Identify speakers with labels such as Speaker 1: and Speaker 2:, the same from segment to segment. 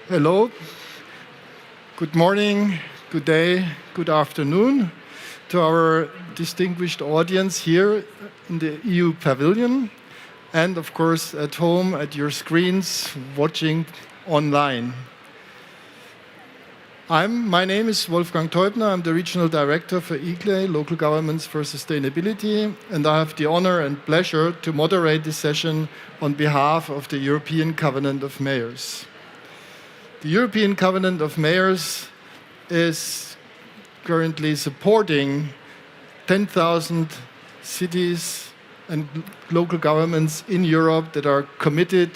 Speaker 1: Hello, good morning, good day, good afternoon to our distinguished audience here in the EU Pavilion and of course at home at your screens watching online. My name is Wolfgang Teubner. I'm the Regional Director for IGLE, Local Governments for Sustainability, and I have the honor and pleasure to moderate this session on behalf of the European Covenant of Mayors. The European Covenant of Mayors is currently supporting 10,000 cities and local governments in Europe that are committed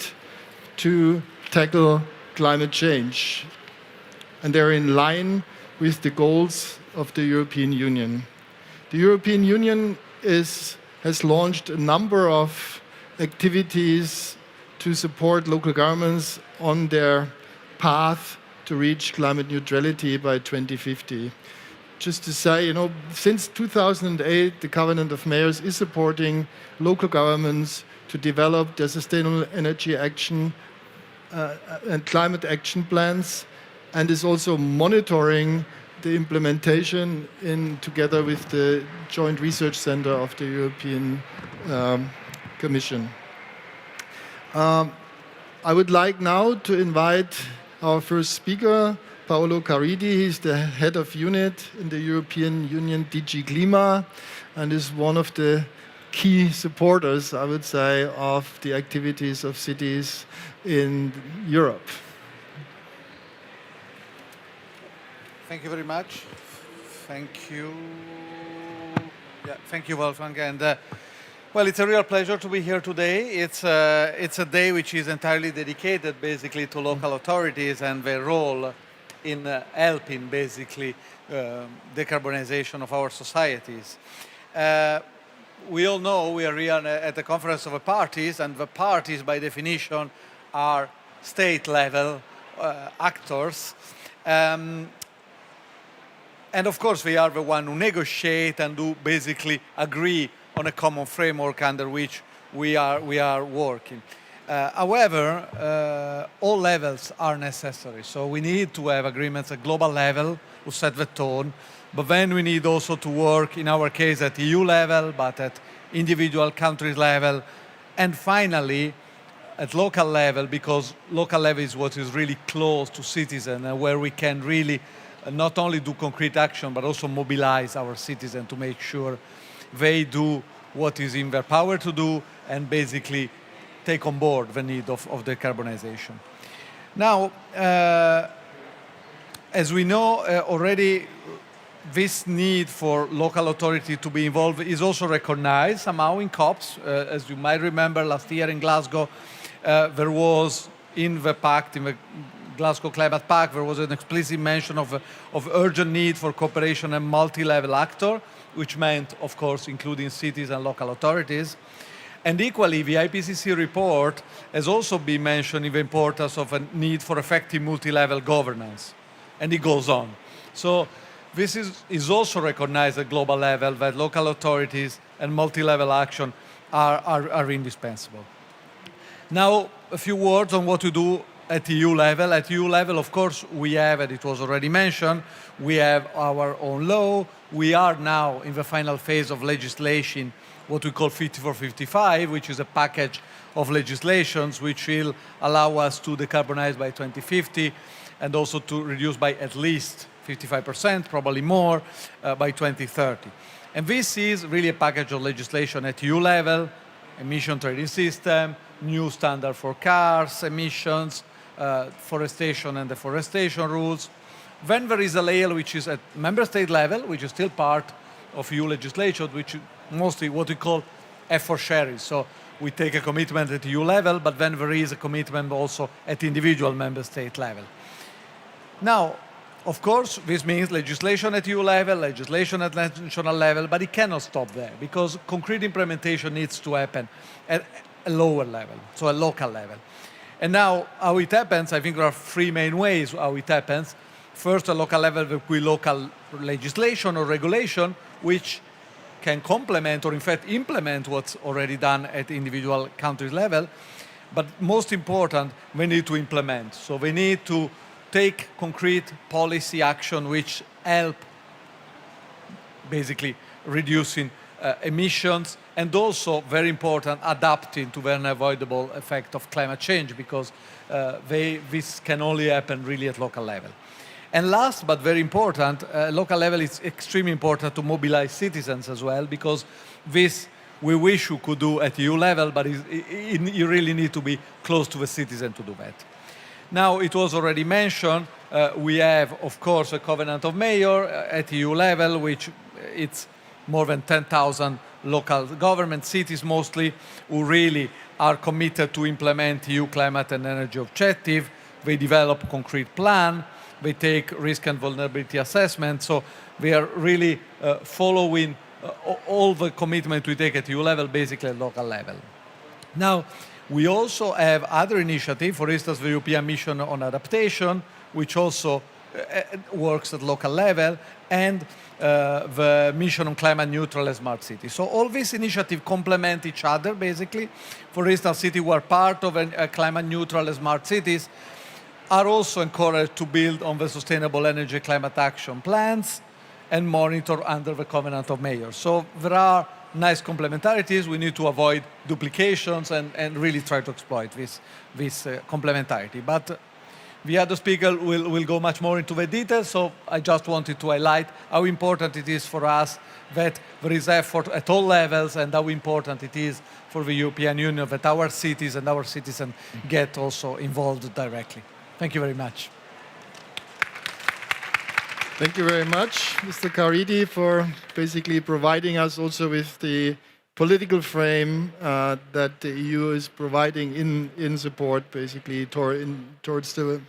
Speaker 1: to tackle climate change. And they're in line with the goals of the European Union. The European Union has launched a number of activities to support local governments on their path to reach climate neutrality by 2050. Just to say, since 2008, the Covenant of Mayors is supporting local governments to develop their sustainable energy action and climate action plans, and is also monitoring the implementation together with the Joint Research Center of the European Commission. I would like now to invite our first speaker, Paolo Caridi. He's the head of unit in the European Union DG Klima and is one of the key supporters, I would say, of the activities of cities in Europe.
Speaker 2: Thank you very much. Thank you. Thank you, Wolfgang. And well, it's a real pleasure to be here today. It's a day which is entirely dedicated, basically, to local authorities and their role in helping, basically, decarbonization of our societies. We all know we are here at the Conference of the Parties, and the parties, by definition, are state-level actors. And of course, we are the one who negotiate and who basically agree on a common framework under which we are working. However, all levels are necessary. So we need to have agreements at global level to set the tone, but then we need also to work, in our case, at EU level, but at individual countries level, and finally, at local level, because local level is what is really close to citizens and where we can really not only do concrete action, but also mobilize our citizens to make sure they do what is in their power to do and basically take on board the need of decarbonization. Now, as we know already, this need for local authority to be involved is also recognized somehow in COPs. As you might remember, last year in Glasgow, there was in the pact, in the Glasgow Climate Pact, there was an explicit mention of urgent need for cooperation and multi-level actor, which meant, of course, including cities and local authorities. And equally, the IPCC report has also been mentioning the importance of a need for effective multi-level governance. And it goes on. So this is also recognized at global level that local authorities and multi-level action are indispensable. Now, a few words on what to do at EU level. At EU level, of course, we have, and it was already mentioned, we have our own law. We are now in the final phase of legislation, what we call 54-55, which is a package of legislations which will allow us to decarbonize by 2050 and also to reduce by at least 55%, probably more, by 2030. And this is really a package of legislation at EU level, emission trading system, new standard for cars, emissions, forestation and deforestation rules. Then there is a layer which is at member state level, which is still part of EU legislation, which is mostly what we call effort sharing. So we take a commitment at EU level, but then there is a commitment also at individual member state level. Now, of course, this means legislation at EU level, legislation at national level, but it cannot stop there because concrete implementation needs to happen at a lower level, so a local level. And now, how it happens, I think there are three main ways how it happens. First, a local level with local legislation or regulation, which can complement or in fact implement what's already done at individual countries level. But most important, we need to implement. So we need to take concrete policy action which help basically reducing emissions, and also, very important, adapting to the unavoidable effect of climate change, because this can only happen really at local level. And last but very important, local level is extremely important to mobilize citizens as well, because this we wish we could do at EU level, but you really need to be close to the citizen to do that. Now, it was already mentioned, we have, of course, a Covenant of Mayors at EU level, which it's more than 10,000 local government, cities mostly, who really are committed to implement EU climate and energy objective. They develop concrete plan, they take risk and vulnerability assessment, so we are really following all the commitment we take at EU level, basically at local level. Now, we also have other initiatives, for instance, the European Mission on Adaptation, which also works at local level, and the Mission on Climate Neutral and Smart Cities. So all these initiatives complement each other, basically. For instance, cities who are part of a climate neutral and smart cities are also encouraged to build on the sustainable energy climate action plans and monitor under the Covenant of Mayors. So there are nice complementarities. We need to avoid duplications and really try to exploit this complementarity. But the other speaker will go much more into the details, so I just wanted to highlight how important it is for us that there is effort at all levels, and how important it is for the European Union that our cities and our citizens get also involved directly. Thank you very much.
Speaker 1: Thank you very much, Mr. Caridi, for basically providing us also with the political frame that the EU is providing in support, basically, towards the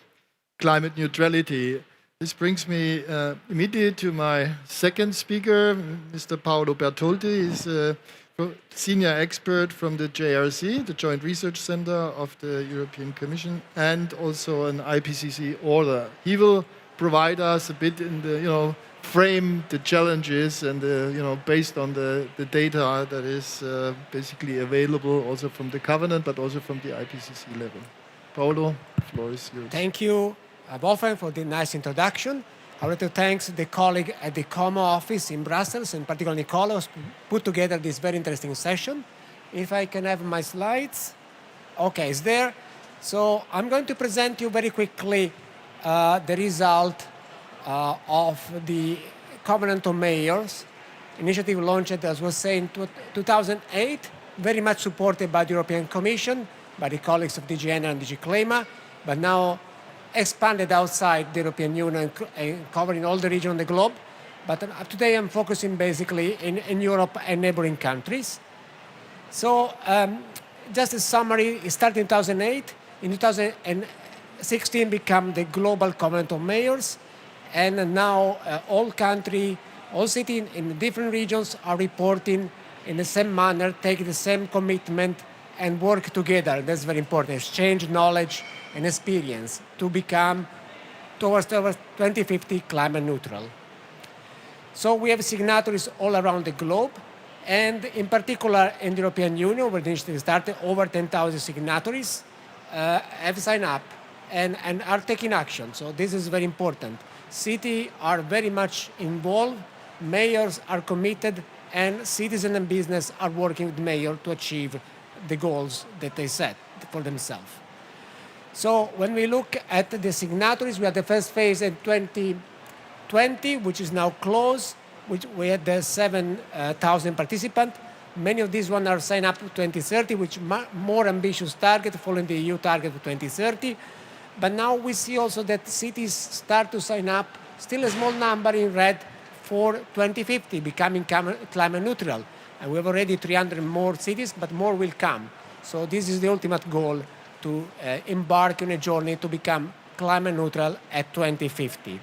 Speaker 1: climate neutrality. This brings me immediately to my second speaker, Mr. Paolo Bertoldi. He's a senior expert from the JRC, the Joint Research Center of the European Commission, and also an IPCC author. He will provide us a bit in the, frame the challenges and based on the data that is basically available also from the Covenant, but also from the IPCC level. Paolo, the floor is yours.
Speaker 3: Thank you, Wolfgang, for the nice introduction. I want to thank the colleague at the COMO office in Brussels, and particularly Nicola, who put together this very interesting session. If I can have my slides. Okay, it's there. So I'm going to present you very quickly the result of the Covenant of Mayors initiative launched, as was saying, in 2008, very much supported by the European Commission, by the colleagues of DG Enel and DG Clima, but now expanded outside the European Union and covering all the region of the globe. But today I'm focusing basically in Europe and neighboring countries. So just a summary, it started in 2008. In 2016 became the Global Covenant of Mayors. And now all countries, all cities in different regions are reporting in the same manner, taking the same commitment and work together. That's very important. Exchange knowledge and experience to become towards 2050 climate neutral. So we have signatories all around the globe, and in particular in the European Union, where the initiative started, over 10,000 signatories have signed up and are taking action. So this is very important. Cities are very much involved, mayors are committed, and citizens and business are working with mayors to achieve the goals that they set for themselves. So when we look at the signatories, we had the first phase in 2020, which is now closed, which we had the 7,000 participants. Many of these ones are signed up to 2030, which more ambitious target, following the EU target of 2030. But now we see also that cities start to sign up, still a small number in red, for 2050, becoming climate neutral. And we have already 300 more cities, but more will come. So this is the ultimate goal, to embark on a journey to become climate neutral at 2050.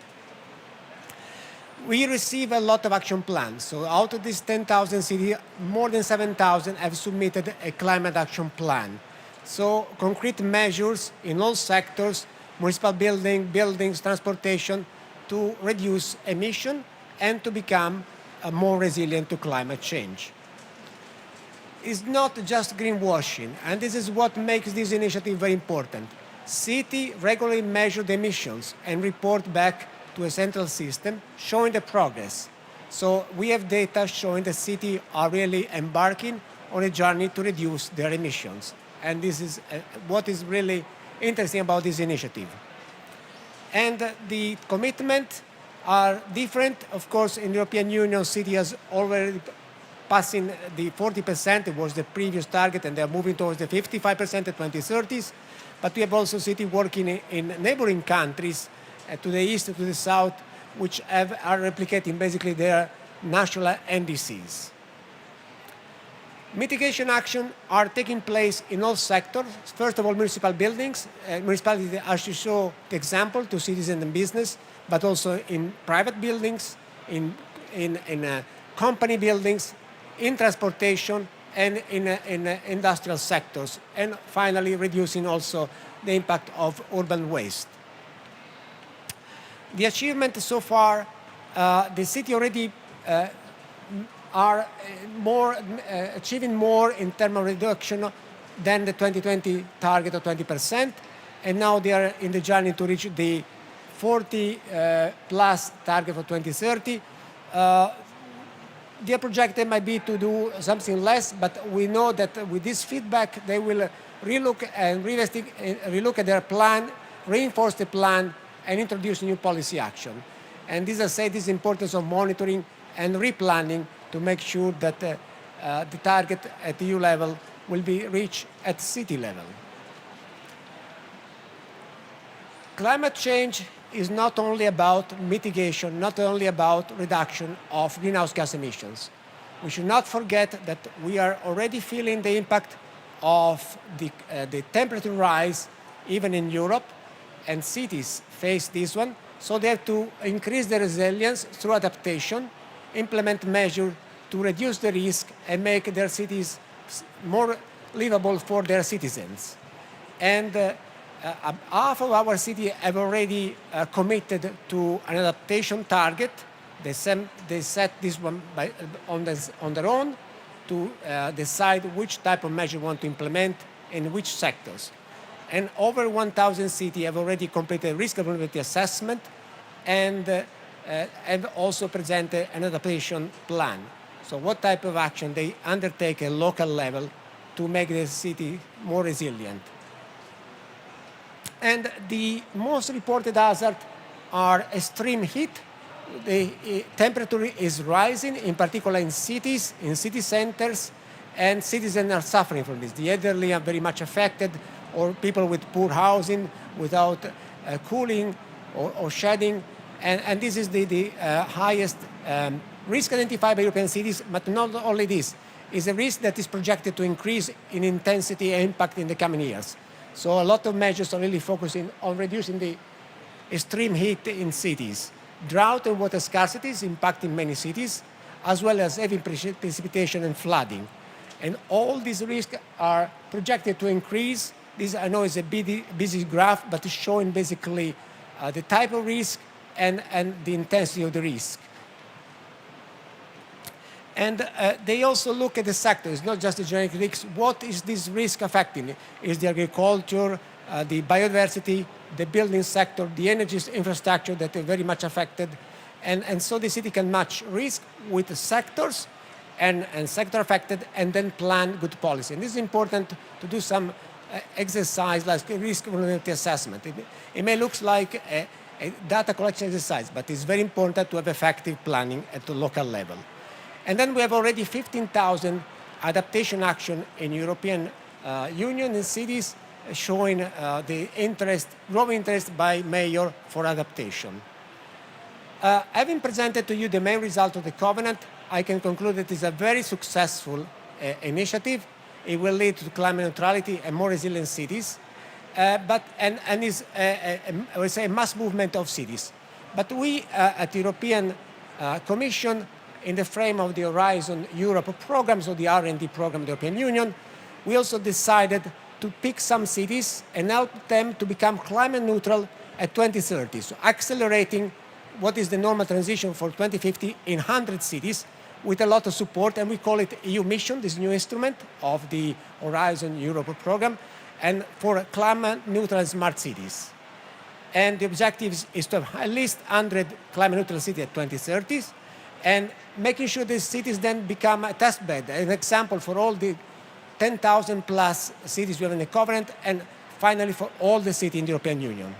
Speaker 3: We receive a lot of action plans. So out of these 10,000 cities, more than 7,000 have submitted a climate action plan. So concrete measures in all sectors, municipal buildings, transportation, to reduce emission and to become more resilient to climate change. is not just greenwashing, and this is what makes this initiative very important. City regularly measure the emissions and report back to a central system showing the progress. So we have data showing the city are really embarking on a journey to reduce their emissions. And this is what is really interesting about this initiative. And the commitments are different. Of course, in the European Union, city has already passing the 40%, it was the previous target, and they're moving towards the 55% at 2030s. But we have also city working in neighboring countries to the east, to the south, which are replicating basically their national NDCs. Mitigation actions are taking place in all sectors. First of all, municipal buildings. Municipalities are to show the example to citizens and business, but also in private buildings, in company buildings, in transportation, and in industrial sectors. And finally, reducing also the impact of urban waste. The achievement so far, the city already are achieving more in terms of reduction than the 2020 target of 20%, and now they are in the journey to reach the 40 plus target for 2030. Their projected might be to do something less, but we know that with this feedback, they will relook at their plan, reinforce the plan, and introduce new policy action. And this, as I said, is the importance of monitoring and replanning to make sure that the target at EU level will be reached at city level. Climate change is not only about mitigation, not only about reduction of greenhouse gas emissions. We should not forget that we are already feeling the impact of the temperature rise even in Europe, and cities face this one, so they have to increase their resilience through adaptation, implement measures to reduce the risk and make their cities more livable for their citizens. And half of our cities have already committed to an adaptation target. They set this one on their own to decide which type of measure want to implement in which sectors. And over 1,000 cities have already completed risk and vulnerability assessment and have also presented an adaptation plan. So what type of action they undertake at local level to make the city more resilient. And the most reported hazards are extreme heat. The temperature is rising, in particular in cities, in city centers, and citizens are suffering from this. The elderly are very much affected, or people with poor housing, without cooling or shading. And this is the highest risk identified by European cities, but not only this. It's a risk that is projected to increase in intensity and impact in the coming years. So a lot of measures are really focusing on reducing the extreme heat in cities. Drought and water scarcity is impacting many cities, as well as heavy precipitation and flooding. And all these risks are projected to increase. This, I know, is a busy graph, but it's showing basically the type of risk and the intensity of the risk. And they also look at the sector. It's not just the generic risks. What is this risk affecting? Is the agriculture, the biodiversity, the building sector, the energy infrastructure that are very much affected? And so the city can match risk with the sectors and sector affected, and then plan good policy. And this is important to do some exercise like risk vulnerability assessment. It may look like a data collection exercise, but it's very important to have effective planning at the local level. And then we have already 15,000 adaptation action in European Union and cities showing the growing interest by mayor for adaptation. Having presented to you the main result of the covenant, I can conclude that it is a very successful initiative. It will lead to climate neutrality and more resilient cities, and is I would say a mass movement of cities. But we at the European Commission, in the frame of the Horizon Europe program, so the R&D program of the European Union, we also decided to pick some cities and help them to become climate neutral at 2030. So accelerating what is the normal transition for 2050 in 100 cities, with a lot of support, and we call it EU Mission, this new instrument of the Horizon Europe program, and for climate neutral smart cities. And the objective is to have at least 100 climate neutral cities at 2030, and making sure these cities then become a test bed, an example for all the 10,000 plus cities we have in the covenant, and finally for all the cities in the European Union.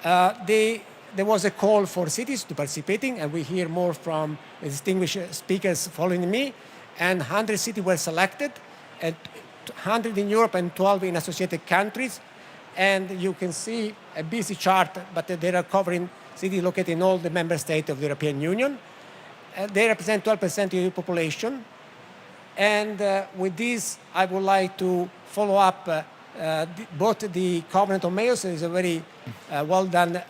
Speaker 3: There was a call for cities to participating, and we hear more from the distinguished speakers following me, and 100 cities were selected, and 100 in Europe and 12 in associated countries. And you can see a busy chart, but they are covering cities located in all the member states of the European Union. They represent 12% of the population. And with this, I would like to follow up both the Covenant of Mayors is a very well done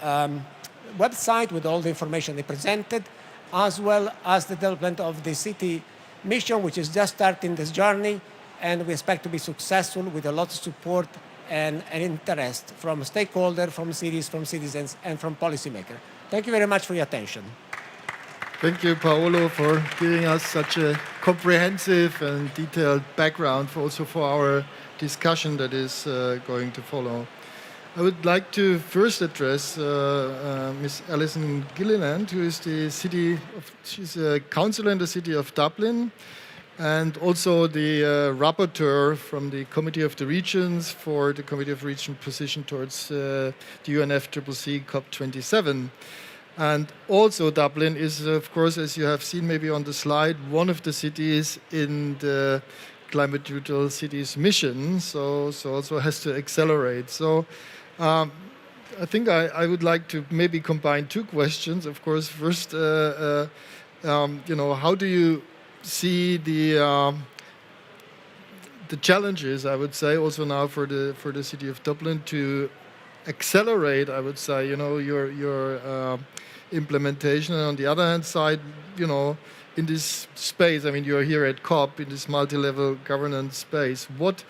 Speaker 3: website with all the information they presented, as well as the development of the city mission, which is just starting this journey, and we expect to be successful with a lot of support and interest from stakeholders, from cities, from citizens, and from policymakers. Thank you very much for your attention.
Speaker 1: Thank you, Paolo, for giving us such a comprehensive and detailed background also for our discussion that is going to follow. I would like to first address Ms. Alison Gilliland, who is she's a councillor in the city of Dublin, and also the rapporteur from the Committee of the Regions for the Committee of Region position towards the UNFCCC COP27. And also Dublin is, of course, as you have seen maybe on the slide, one of the cities in the Climate Neutral Cities mission, so also has to accelerate. So I think I would like to maybe combine two questions. Of course, first, how do you see the challenges, I would say, also now for the city of Dublin to accelerate, I would say, your implementation. And on the other hand side, in this space, I mean, you're here at COP in this multi-level governance space. What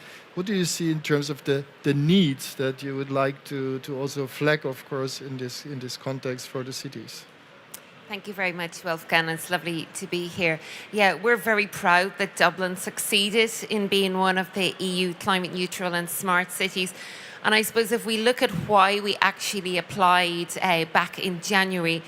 Speaker 1: do you see in terms of the needs that you would like to also flag, of course, in this context for the cities?
Speaker 4: Thank you very much, Wolfgang. It's lovely to be here. Yeah, we're very proud that Dublin succeeded in being one of the EU climate neutral and smart cities. And I suppose if we look at why we actually applied back in January,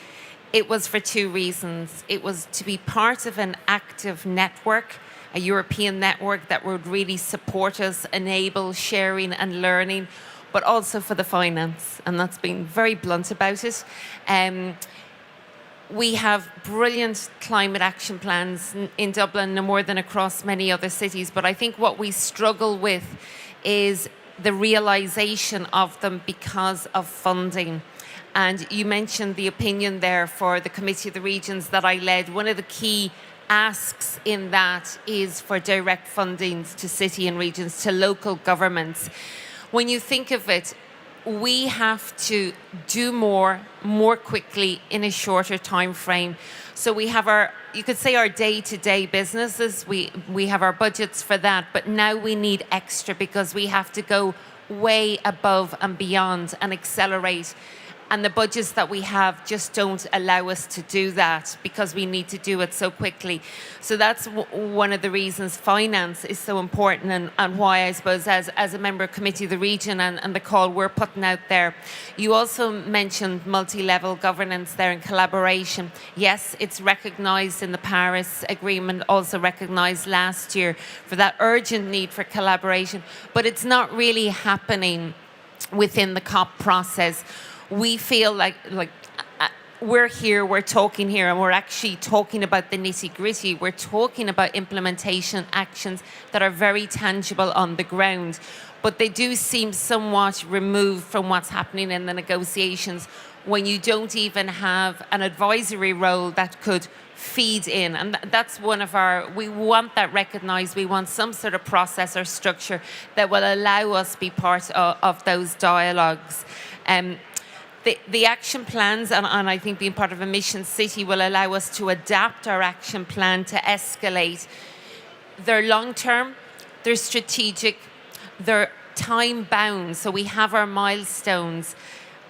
Speaker 4: it was for two reasons. It was to be part of an active network, a European network that would really support us, enable sharing and learning, but also for the finance. And that's been very blunt about it. We have brilliant climate action plans in Dublin, no more than across many other cities. But I think what we struggle with is the realization of them because of funding. And you mentioned the opinion there for the Committee of the Regions that I led. One of the key asks in that is for direct fundings to city and regions, to local governments. When you think of it, we have to do more quickly in a shorter time frame. So we have you could say our day-to-day businesses, we have our budgets for that, but now we need extra because we have to go way above and beyond and accelerate. And the budgets that we have just don't allow us to do that because we need to do it so quickly. So that's one of the reasons finance is so important and why I suppose as a member of Committee of the Region and the call we're putting out there. You also mentioned multi-level governance there and collaboration. Yes, it's recognised in the Paris Agreement, also recognised last year for that urgent need for collaboration, but it's not really happening within the COP process. We feel like we're here, we're talking here, and we're actually talking about the nitty-gritty. We're talking about implementation actions that are very tangible on the ground, but they do seem somewhat removed from what's happening in the negotiations when you don't even have an advisory role that could feed in. And that's one of we want that recognised. We want some sort of process or structure that will allow us to be part of those dialogues. The action plans, and I think being part of a mission city will allow us to adapt our action plan to escalate. They're long-term, they're strategic, they're time-bound, so we have our milestones,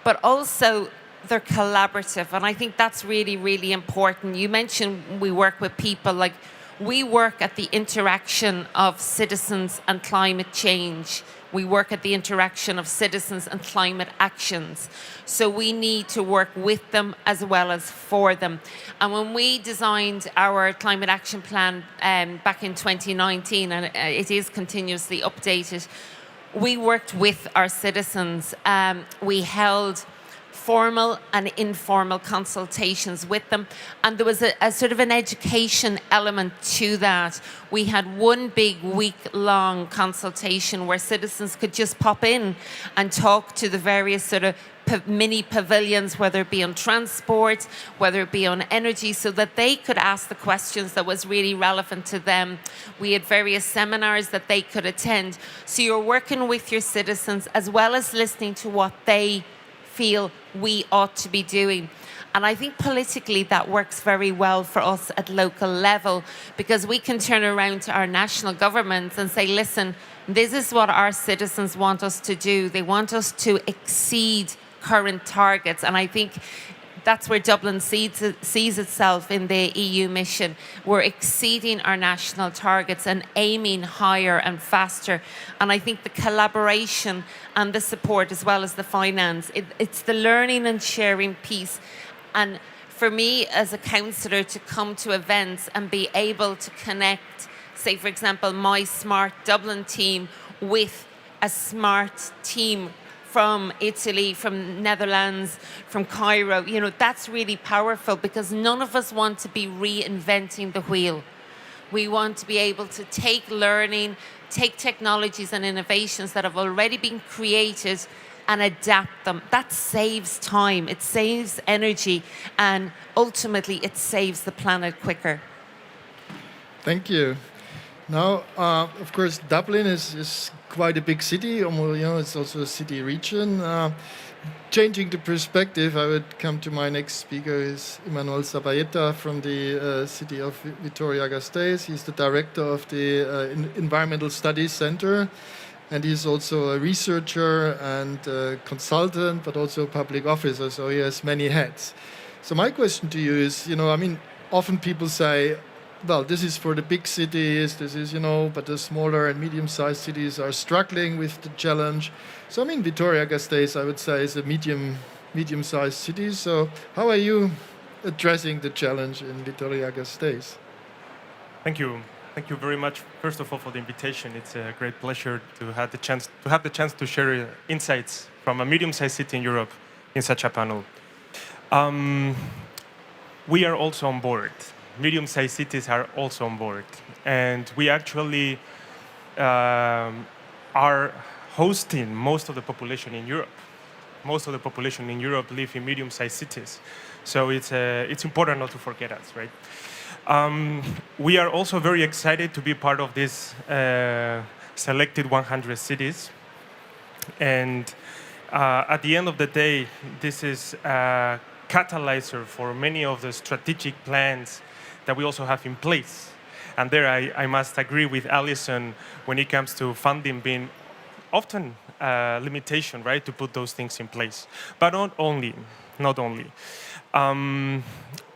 Speaker 4: but also they're collaborative, and I think that's really, really important. You mentioned we work with people, like we work at the interaction of citizens and climate change. We work at the interaction of citizens and climate actions. So we need to work with them as well as for them. And when we designed our climate action plan back in 2019, and it is continuously updated, we worked with our citizens. We held formal and informal consultations with them. And there was a sort of an education element to that. We had one big week-long consultation where citizens could just pop in and talk to the various sort of mini pavilions, whether it be on transport, whether it be on energy, so that they could ask the questions that was really relevant to them. We had various seminars that they could attend. So you're working with your citizens as well as listening to what they feel we ought to be doing. And I think politically that works very well for us at local level, because we can turn around to our national governments and say, listen, this is what our citizens want us to do. They want us to exceed current targets. And I think that's where Dublin sees itself in the EU mission. We're exceeding our national targets and aiming higher and faster. And I think the collaboration and the support, as well as the finance, it's the learning and sharing piece. And for me as a councillor to come to events and be able to connect, say for example, my Smart Dublin team with a smart team from Italy, from Netherlands, from Cairo, you know, that's really powerful, because none of us want to be reinventing the wheel. We want to be able to take learning, take technologies and innovations that have already been created and adapt them. That saves time, it saves energy, and ultimately it saves the planet quicker.
Speaker 1: Thank you. Now, of course, Dublin is quite a big city. It's also a city region. Changing the perspective, I would come to my next speaker, is Emmanuel Zabayeta from the city of Vitoria-Gasteiz. He's the director of the Environmental Studies Center, and he's also a researcher and a consultant, but also a public officer, so he has many hats. So my question to you is, often people say, well, this is for the big cities, but the smaller and medium-sized cities are struggling with the challenge. So, Vitoria-Gasteiz, I would say, is a medium-sized city. So how are you addressing the challenge in Vitoria-Gasteiz?
Speaker 5: Thank you. Thank you very much, first of all, for the invitation. It's a great pleasure to have the chance to share insights from a medium-sized city in Europe in such a panel. We are also on board. Medium-sized cities are also on board. And we actually are hosting most of the population in Europe. Most of the population in Europe live in medium-sized cities. So it's important not to forget us, right? We are also very excited to be part of this selected 100 cities. And at the end of the day, this is a catalyzer for many of the strategic plans that we also have in place. And there I must agree with Alison when it comes to funding being often a limitation, right, to put those things in place. But not only.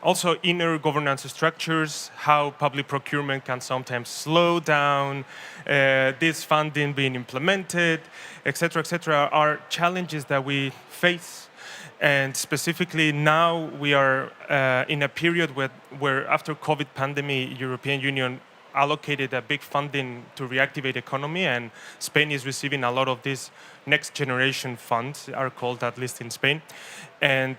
Speaker 5: Also inner governance structures, how public procurement can sometimes slow down this funding being implemented, etc., are challenges that we face. And specifically now we are in a period where after COVID pandemic, European Union allocated a big funding to reactivate economy, and Spain is receiving a lot of these next generation funds, are called at least in Spain. And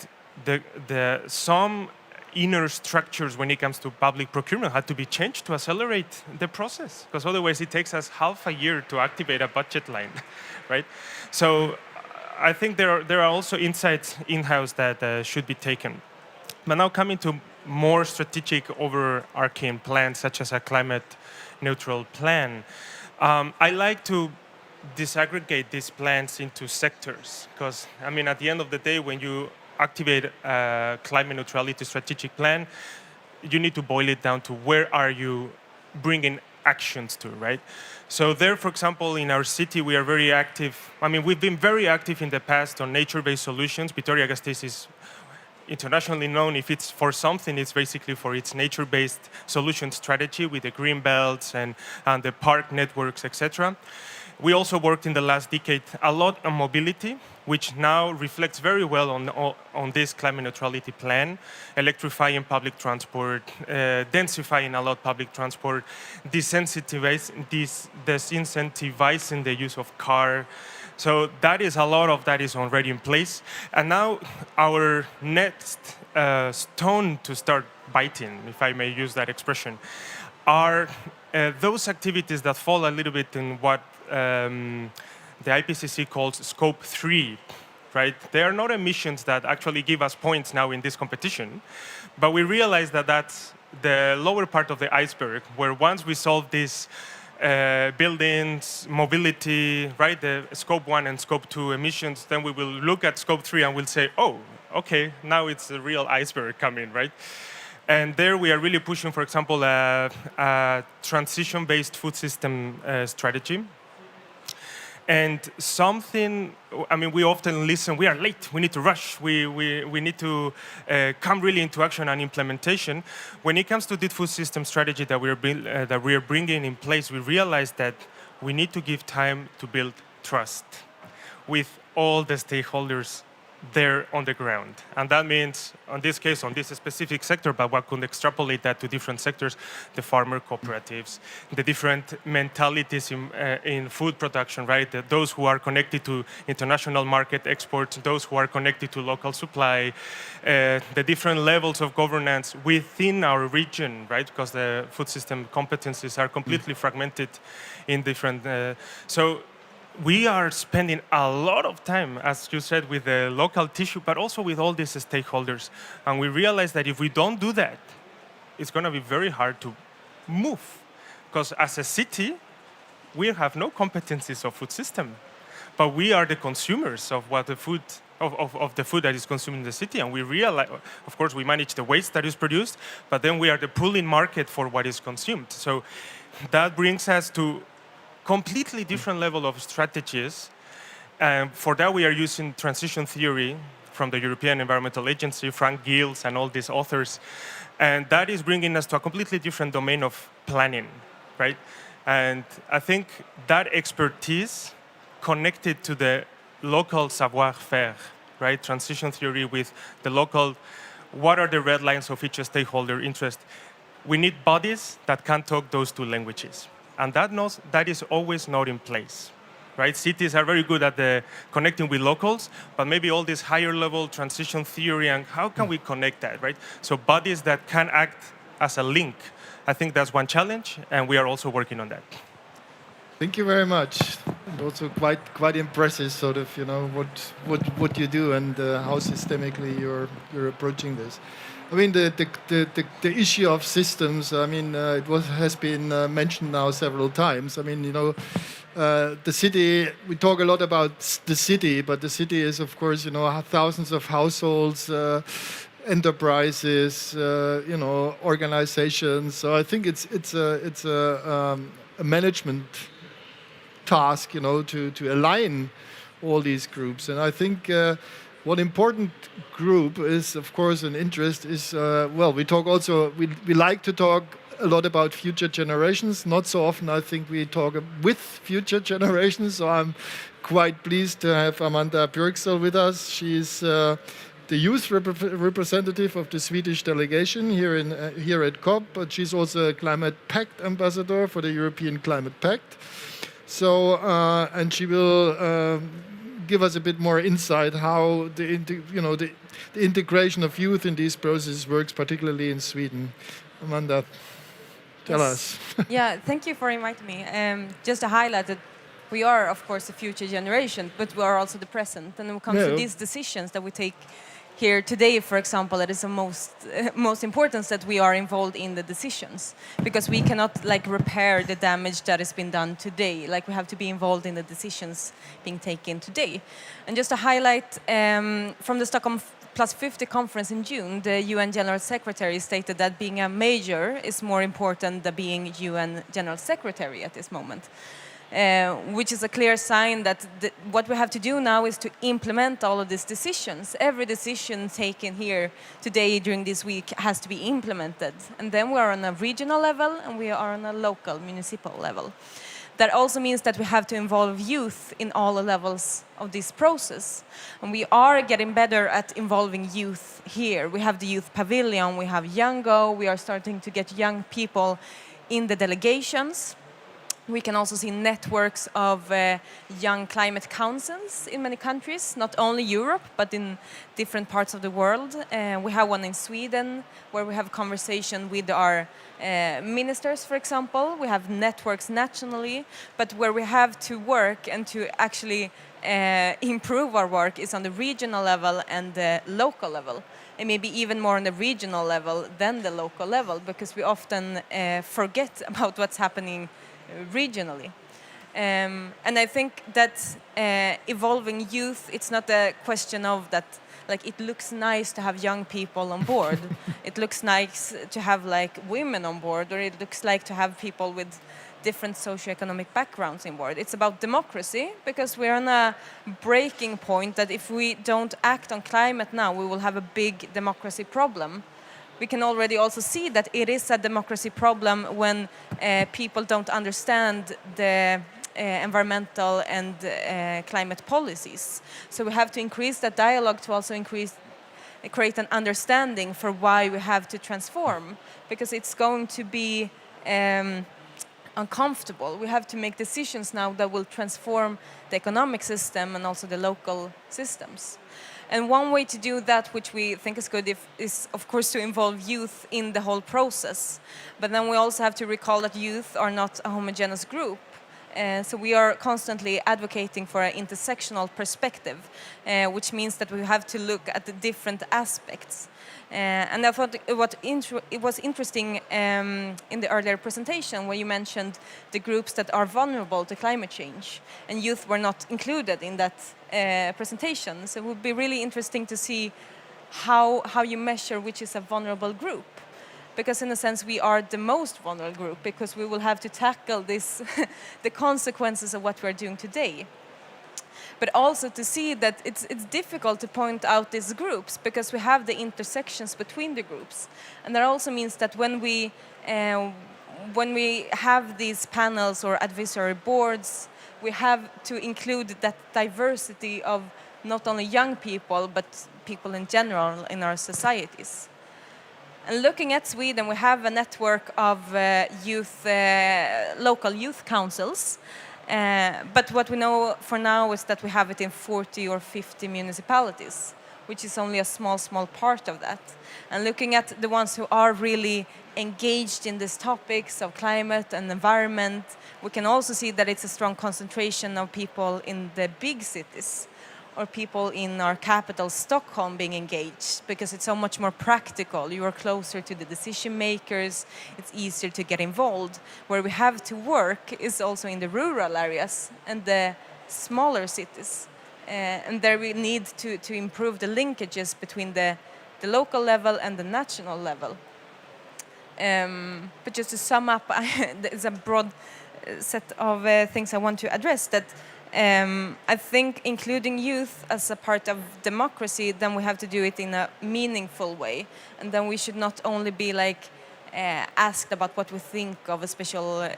Speaker 5: some inner structures when it comes to public procurement had to be changed to accelerate the process, because otherwise it takes us half a year to activate a budget line, right? So I think there are also insights in-house that should be taken. But now coming to more strategic overarching plans, such as a climate neutral plan, I like to disaggregate these plans into sectors, because at the end of the day, when you activate a climate neutrality strategic plan, you need to boil it down to where are you bringing actions to, right? So there, for example, in our city, we are very active. I mean, we've been very active in the past on nature-based solutions. Vitoria-Gasteiz is internationally known. If it's for something, it's basically for its nature-based solution strategy with the green belts and the park networks, etc. We also worked in the last decade a lot on mobility, which now reflects very well on this climate neutrality plan, electrifying public transport, densifying a lot public transport, disincentivizing the use of car. So that is a lot of that is already in place. And now our next stone to start biting, if I may use that expression, are those activities that fall a little bit in what the IPCC calls scope 3, right? They are not emissions that actually give us points now in this competition, but we realize that that's the lower part of the iceberg, where once we solve this buildings, mobility, right, the scope 1 and scope 2 emissions, then we will look at scope 3 and we'll say, oh, okay, now it's a real iceberg coming, right? And there we are really pushing, for example, a transition-based food system strategy. And something, I mean, we often listen, we are late, we need to rush, we need to come really into action and implementation. When it comes to the food system strategy that we are bringing in place, we realize that we need to give time to build trust with all the stakeholders there on the ground. And that means, in this case, on this specific sector, but one could extrapolate that to different sectors, the farmer cooperatives, the different mentalities in food production, right? Those who are connected to international market exports, those who are connected to local supply, the different levels of governance within our region, right? Because the food system competencies are completely fragmented in different... So we are spending a lot of time, as you said, with the local tissue, but also with all these stakeholders. And we realize that if we don't do that, it's going to be very hard to move. Because as a city, we have no competencies of food system. But we are the consumers of what the food, of the food that is consumed in the city. And we realize, of course, we manage the waste that is produced, but then we are the pooling market for what is consumed. So that brings us to completely different level of strategies. For that, we are using transition theory from the European Environmental Agency, Frank Gills, and all these authors. And that is bringing us to a completely different domain of planning, right? And I think that expertise connected to the local savoir-faire, right? Transition theory with the local, what are the red lines of each stakeholder interest? We need bodies that can talk those two languages. And that is always not in place, right? Cities are very good at connecting with locals, but maybe all this higher level transition theory and how can we connect that, right? So bodies that can act as a link. I think that's one challenge, and we are also working on that.
Speaker 1: Thank you very much. And also quite impressive, sort of, you know, what you do and how systemically you're approaching this. I mean, the issue of systems, I mean, has been mentioned now several times. I mean, you know, the city, we talk a lot about the city, but the city is, of course, you know, thousands of households, enterprises, you know, organizations. So I think it's a management task, you know, to align all these groups. And I think one important group is, of course, an interest is, well, we like to talk a lot about future generations. Not so often, I think, we talk with future generations. So I'm quite pleased to have Amanda Björksel with us. She's the youth representative of the Swedish delegation here at COP, but she's also a Climate Pact ambassador for the European Climate Pact. So, and she will give us a bit more insight how the integration of youth in these processes works, particularly in Sweden. Amanda, tell us.
Speaker 6: Yeah, thank you for inviting me. Just to highlight that we are, of course, the future generation, but we are also the present. And when it comes to these decisions that we take here today, for example, it is the most important that we are involved in the decisions, because we cannot like repair the damage that has been done today. Like, we have to be involved in the decisions being taken today. And just to highlight from the Stockholm Plus 50 conference in June, the UN General Secretary stated that being a major is more important than being UN General Secretary at this moment. Which is a clear sign that what we have to do now is to implement all of these decisions. Every decision taken here today during this week has to be implemented. And then we are on a regional level and we are on a local, municipal level. That also means that we have to involve youth in all the levels of this process. And we are getting better at involving youth here. We have the Youth Pavilion, we have Youngo, we are starting to get young people in the delegations. We can also see networks of young climate councils in many countries, not only Europe, but in different parts of the world. We have one in Sweden where we have conversation with our ministers, for example. We have networks nationally, but where we have to work and to actually improve our work is on the regional level and the local level. And maybe even more on the regional level than the local level, because we often forget about what's happening regionally. And I think that evolving youth, it's not a question of that, like it looks nice to have young people on board. It looks nice to have like women on board, or it looks like to have people with different socioeconomic backgrounds on board. It's about democracy, because we're on a breaking point that if we don't act on climate now, we will have a big democracy problem. We can already also see that it is a democracy problem when people don't understand the environmental and climate policies. So we have to increase that dialogue to also create an understanding for why we have to transform, because it's going to be uncomfortable. We have to make decisions now that will transform the economic system and also the local systems. And one way to do that, which we think is good, is of course to involve youth in the whole process. But then we also have to recall that youth are not a homogeneous group. So we are constantly advocating for an intersectional perspective, which means that we have to look at the different aspects. And I thought it was interesting in the earlier presentation where you mentioned the groups that are vulnerable to climate change, and youth were not included in that presentation. So it would be really interesting to see how you measure which is a vulnerable group. Because in a sense we are the most vulnerable group, because we will have to tackle this the consequences of what we're doing today. But also to see that it's difficult to point out these groups because we have the intersections between the groups. And that also means that when we have these panels or advisory boards, we have to include that diversity of not only young people, but people in general in our societies. And looking at Sweden, we have a network of local youth councils. But what we know for now is that we have it in 40 or 50 municipalities, which is only a small part of that. And looking at the ones who are really engaged in these topics of climate and environment, we can also see that it's a strong concentration of people in the big cities, or people in our capital, Stockholm, being engaged, because it's so much more practical. You are closer to the decision makers, it's easier to get involved. Where we have to work is also in the rural areas and the smaller cities. And there we need to improve the linkages between the local level and the national level. But just to sum up, there's a broad set of things I want to address. That I think including youth as a part of democracy, then we have to do it in a meaningful way. And then we should not only be asked about what we think of a special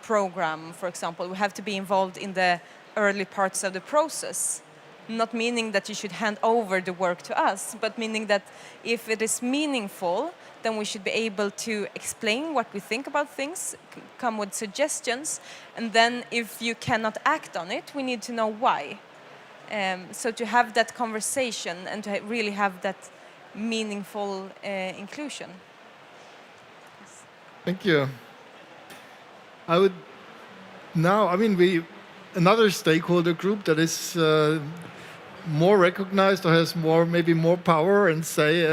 Speaker 6: program, for example. We have to be involved in the early parts of the process. Not meaning that you should hand over the work to us, but meaning that if it is meaningful, then we should be able to explain what we think about things, come with suggestions, and then if you cannot act on it, we need to know why. So to have that conversation and to really have that meaningful inclusion. Yes.
Speaker 1: Thank you. Another stakeholder group that is more recognized or has maybe more power and say,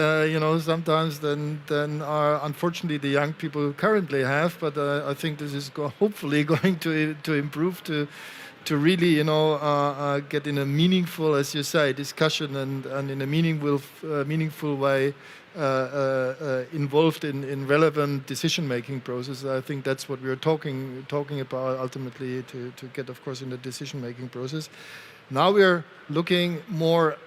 Speaker 1: sometimes than are unfortunately the young people currently have. But I think this is hopefully going to improve to really, get in a meaningful, as you say, discussion and in a meaningful way involved in relevant decision-making process. I think that's what we're talking about ultimately to get, of course, in the decision-making process. Now we're looking more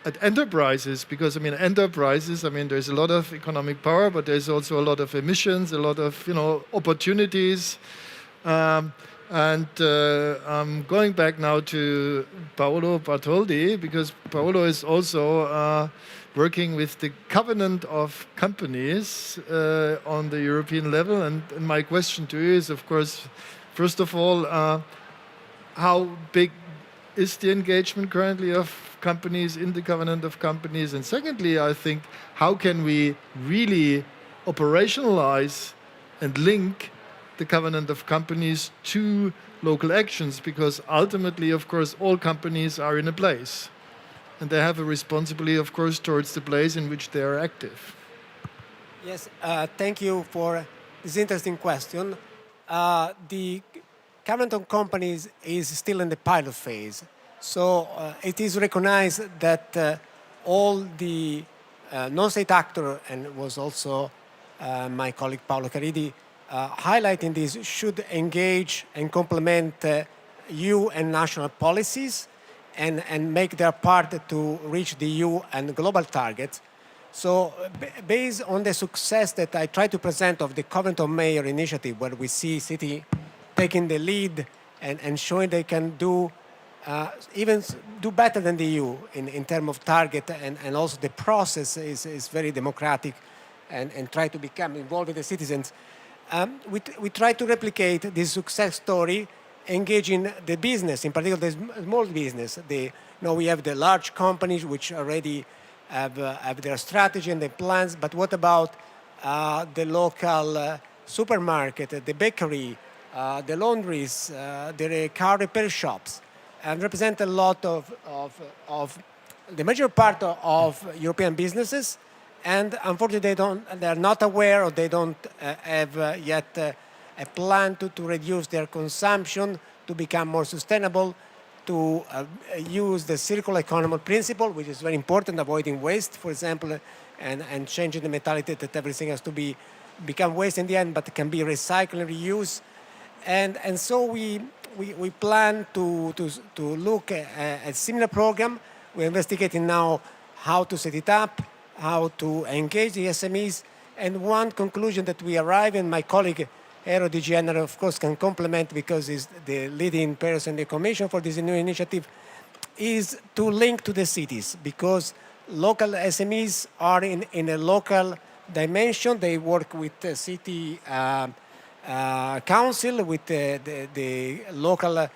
Speaker 1: at enterprises because, enterprises, there's a lot of economic power, but there's also a lot of emissions, a lot of, opportunities. And I'm going back now to Paolo Bartoldi because Paolo is also working with the Covenant of Companies on the European level. And my question to you is, of course, first of all, how big is the engagement currently of companies in the Covenant of Companies? And secondly, I think, how can we really operationalize and link the Covenant of Companies to local actions? Because ultimately, of course, all companies are in a place. And they have a responsibility, of course, towards the place in which they are active.
Speaker 3: Yes, thank you for this interesting question. The Covenant of Companies is still in the pilot phase. So it is recognized that all the non-state actors, and was also my colleague Paolo Caridi highlighting this, should engage and complement EU and national policies and make their part to reach the EU and global targets. So based on the success that I try to present of the Covenant of Mayor initiative, where we see city taking the lead and showing they can do even do better than the EU in terms of target, and also the process is very democratic and try to become involved with the citizens. We try to replicate this success story, engaging the business, in particular the small business. We have the large companies which already have their strategy and their plans, but what about the local supermarket, the bakery, the laundries, the car repair shops, and represent a lot of the major part of European businesses. And unfortunately, they're not aware, or they don't have yet a plan to reduce their consumption, to become more sustainable, to use the circular economy principle, which is very important, avoiding waste, for example, and changing the mentality that everything has to become waste in the end, but can be recycled and reused. And so we plan to look at a similar program. We're investigating now how to set it up, how to engage the SMEs. And one conclusion that we arrive, and my colleague Eero Di Genere, of course, can complement because he's the leading person in the Commission for this new initiative, is to link to the cities, because local SMEs are in a local dimension. They work with the city council, with the local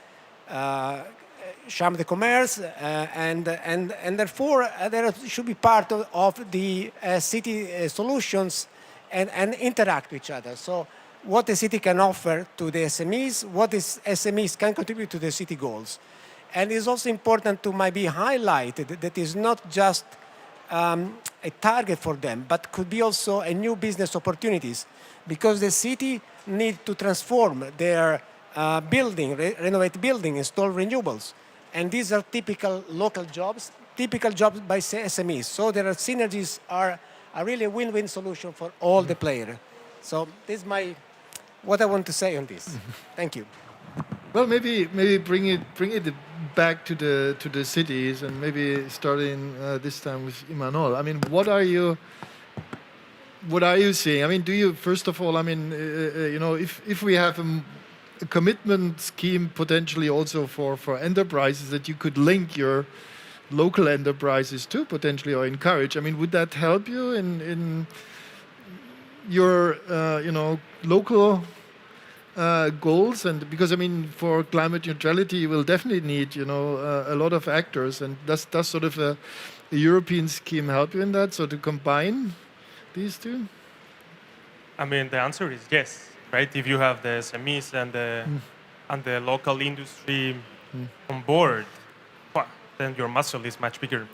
Speaker 3: Chambre de Commerce, and therefore they should be part of the city solutions and interact with each other. So what the city can offer to the SMEs, what the SMEs can contribute to the city goals. And it's also important to maybe highlight that it's not just a target for them, but could be also a new business opportunities, because the city need to transform their building, renovate building, install renewables. And these are typical local jobs, typical jobs by SMEs. So there are synergies, are really a win-win solution for all the players. So this is what I want to say on this. Thank you.
Speaker 1: Well, maybe bring it back to the cities, and maybe starting this time with Imanol. I mean, what are you seeing? I mean, do you, first of all, I mean, if we have a commitment scheme potentially also for enterprises that you could link your local enterprises to potentially, or encourage, I mean, would that help you in your local goals? And because, I mean, for climate neutrality, you will definitely need a lot of actors, and does sort of a European scheme help you in that? So to combine these two?
Speaker 5: I mean, the answer is yes, right? If you have the SMEs and the local industry on board, then your muscle is much bigger.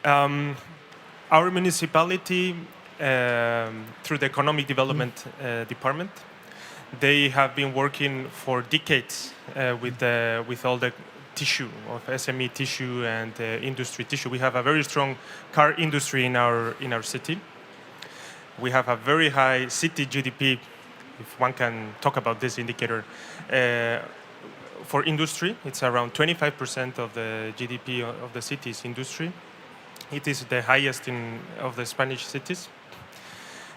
Speaker 5: Our municipality, through the Economic Development Department, they have been working for decades with all the tissue of SME tissue and industry tissue. We have a very strong car industry in our city. We have a very high city GDP, if one can talk about this indicator. For industry, it's around 25% of the GDP of the city's industry. It is the highest of the Spanish cities.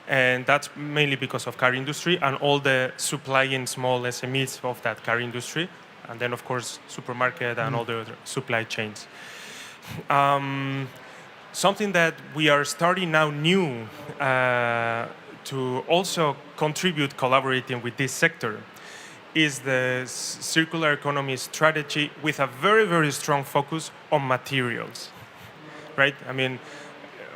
Speaker 5: And that's mainly because of car industry and all the supplying small SMEs of that car industry. And then, of course, supermarket and all the other supply chains. Something that we are starting now new to also contribute collaborating with this sector is the circular economy strategy with a very, very strong focus on materials, right? I mean,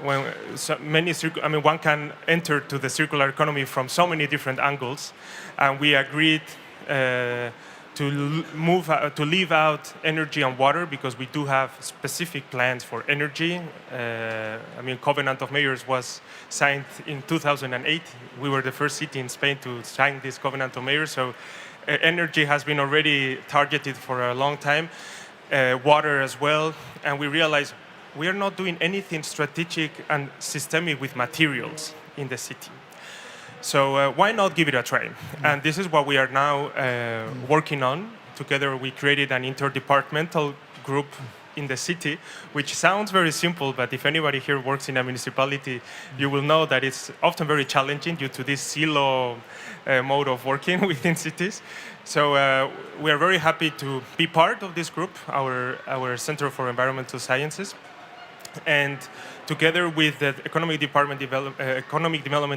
Speaker 5: one can enter to the circular economy from so many different angles, and we agreed to leave out energy and water because we do have specific plans for energy. Covenant of Mayors was signed in 2008. We were the first city in Spain to sign this Covenant of Mayors, so energy has been already targeted for a long time, water as well, and we realized we are not doing anything strategic and systemic with materials in the city. So why not give it a try? And this is what we are now working on. Together we created an interdepartmental group in the city, which sounds very simple, but if anybody here works in a municipality, you will know that it's often very challenging due to this silo mode of working within cities. So we are very happy to be part of this group, our Center for Environmental Sciences. And together with the Economic Development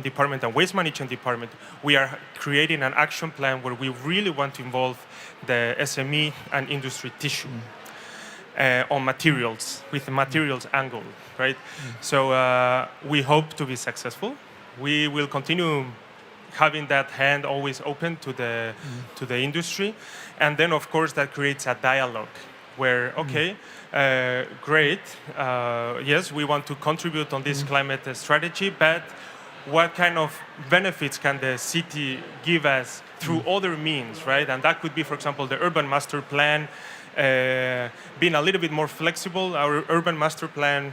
Speaker 5: Department and Waste Management Department, we are creating an action plan where we really want to involve the SME and industry tissue on materials, with the materials angle, right? So we hope to be successful. We will continue having that hand always open to the industry. And then, of course, that creates a dialogue where, great, yes, we want to contribute on this climate strategy, but what kind of benefits can the city give us through other means, right? And that could be, for example, the urban master plan, being a little bit more flexible. Our urban master plan,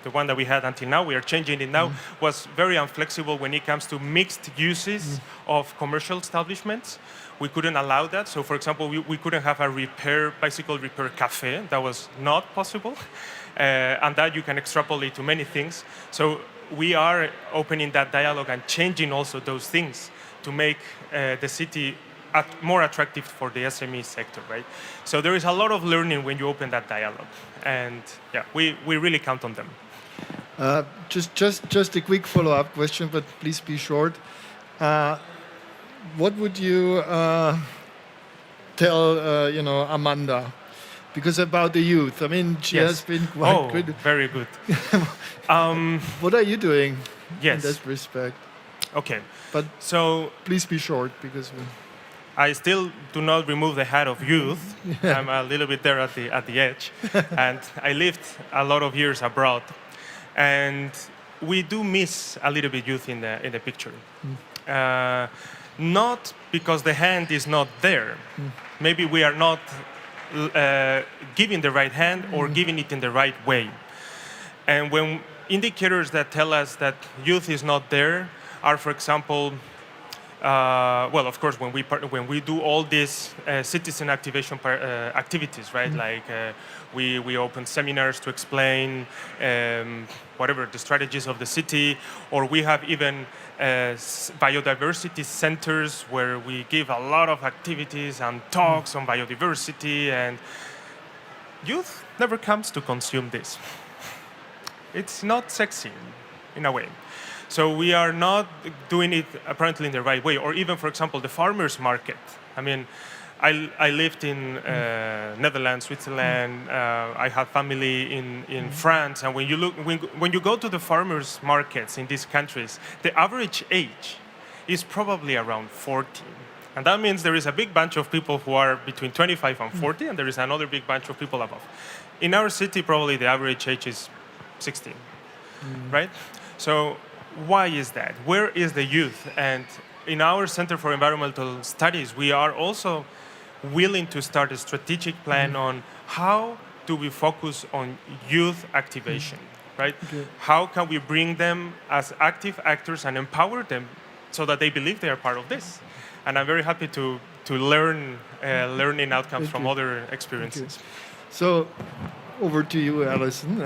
Speaker 5: the one that we had until now, we are changing it now, was very unflexible when it comes to mixed uses of commercial establishments. We couldn't allow that. So, for example, we couldn't have a bicycle repair cafe. That was not possible. And that you can extrapolate to many things. So we are opening that dialogue and changing also those things to make the city more attractive for the SME sector, right? So there is a lot of learning when you open that dialogue. And yeah, we really count on them.
Speaker 1: Just a quick follow-up question, but please be short. What would you tell, Amanda? Because about the youth, I mean, she has been quite good.
Speaker 5: Very good.
Speaker 1: What are you doing in that respect?
Speaker 5: Okay.
Speaker 1: But so please be short, because
Speaker 5: I still do not remove the hat of youth. I'm a little bit there at the edge, and I lived a lot of years abroad, and we do miss a little bit youth in the picture. Not because the hand is not there. Maybe we are not giving the right hand or giving it in the right way. And when indicators that tell us that youth is not there are, for example, of course, when we do all these citizen activation activities, right? Like we open seminars to explain whatever the strategies of the city, or we have even biodiversity centers where we give a lot of activities and talks on biodiversity, and youth never comes to consume this. It's not sexy in a way. So we are not doing it apparently in the right way. Or even, for example, the farmers market. I mean, I lived in Netherlands, Switzerland. I have family in France. And when you go to the farmers markets in these countries, the average age is probably around 40. And that means there is a big bunch of people who are between 25 and 40, and there is another big bunch of people above. In our city, probably the average age is 16, right? So why is that? Where is the youth? And in our Center for Environmental Studies, we are also willing to start a strategic plan on how do we focus on youth activation, right?
Speaker 1: Okay.
Speaker 5: How can we bring them as active actors and empower them so that they believe they are part of this? And I'm very happy to learn learning outcomes from other experiences.
Speaker 1: So, over to you, Alison.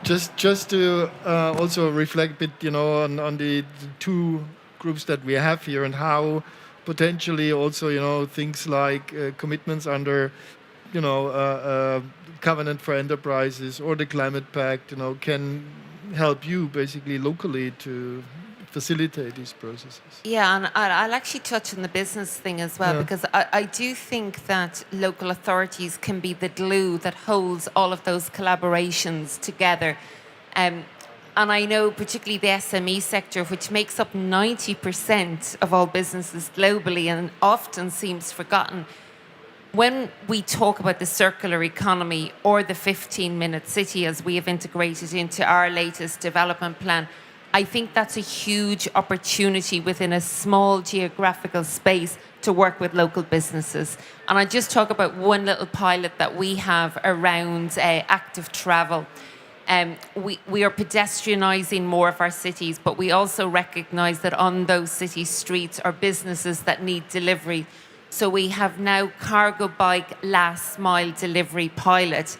Speaker 1: Just to also reflect a bit, on the two groups that we have here and how potentially also, things like commitments under, Covenant for Enterprises or the Climate Pact, can help you basically locally to facilitate these processes.
Speaker 4: Yeah, and I'll actually touch on the business thing as well, because I do think that local authorities can be the glue that holds all of those collaborations together. And I know particularly the SME sector, which makes up 90% of all businesses globally and often seems forgotten. When we talk about the circular economy or the 15-minute city, as we have integrated into our latest development plan, I think that's a huge opportunity within a small geographical space to work with local businesses. And I just talk about one little pilot that we have around active travel. We are pedestrianising more of our cities, but we also recognise that on those city streets are businesses that need delivery. So we have now cargo bike last mile delivery pilot.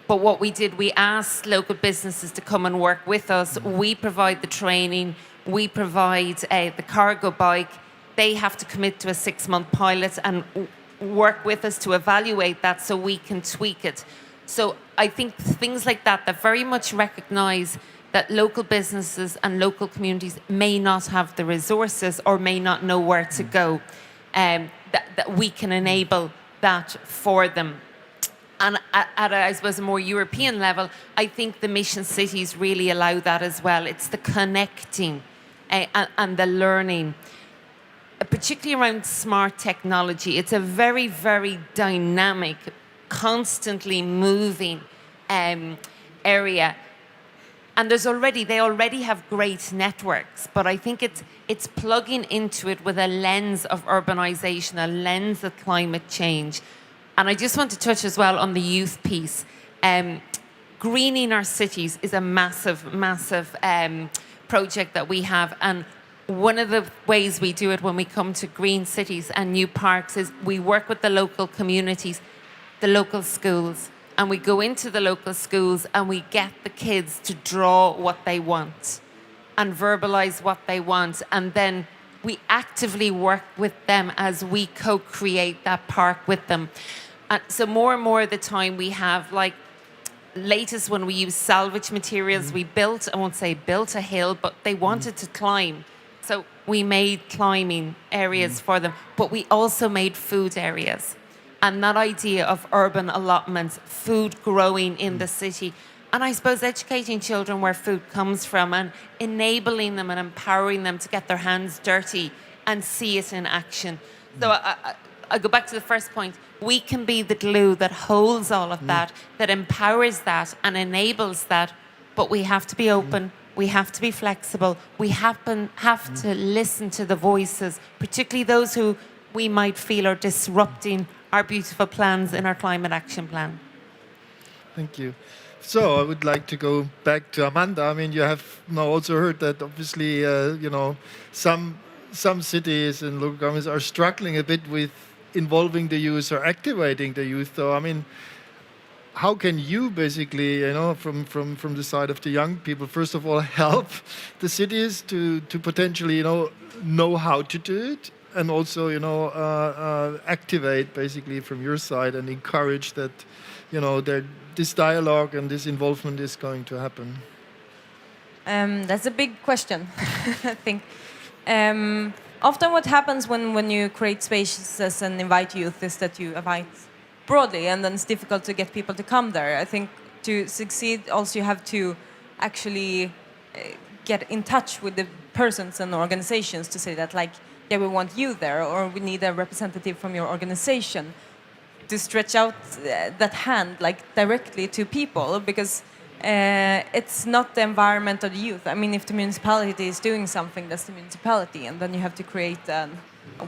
Speaker 4: But what we did, we asked local businesses to come and work with us. We provide the training, we provide the cargo bike. They have to commit to a 6-month pilot and work with us to evaluate that so we can tweak it. So I think things like that very much recognise that local businesses and local communities may not have the resources or may not know where to go, that we can enable that for them. And at I suppose, a more European level, I think the mission cities really allow that as well. It's the connecting and the learning, particularly around smart technology. It's a very, very dynamic, constantly moving area. And they already have great networks, but I think it's plugging into it with a lens of urbanization, a lens of climate change. And I just want to touch as well on the youth piece. Greening our cities is a massive, massive project that we have. And one of the ways we do it when we come to green cities and new parks is we work with the local communities, the local schools. And we go into the local schools and we get the kids to draw what they want and verbalize what they want. And then we actively work with them as we co-create that park with them. So more and more of the time we have, like, latest when we use salvage materials, we built, I won't say built a hill, but they wanted to climb. So we made climbing areas for them, but we also made food areas. And that idea of urban allotments, food growing in the city, and I suppose educating children where food comes from and enabling them and empowering them to get their hands dirty and see it in action. So I go back to the first point. We can be the glue that holds all of that, that empowers that and enables that, but we have to be open, we have to be flexible, we have to listen to the voices, particularly those who we might feel are disrupting our beautiful plans in our climate action plan.
Speaker 1: Thank you. So I would like to go back to Amanda. I mean, you have now also heard that obviously, some cities and local governments are struggling a bit with involving the youth or activating the youth. So, I mean, how can you basically, from the side of the young people, first of all, help the cities to potentially, know how to do it, and also, activate basically from your side and encourage that, this dialogue and this involvement is going to happen?
Speaker 6: That's a big question, I think. Often what happens when you create spaces and invite youth is that you invite broadly, and then it's difficult to get people to come there. I think to succeed also you have to actually get in touch with the persons and organizations to say that, like, yeah, we want you there, or we need a representative from your organization, to stretch out that hand like directly to people, because it's not the environment of the youth. I mean, if the municipality is doing something, that's the municipality, and then you have to create a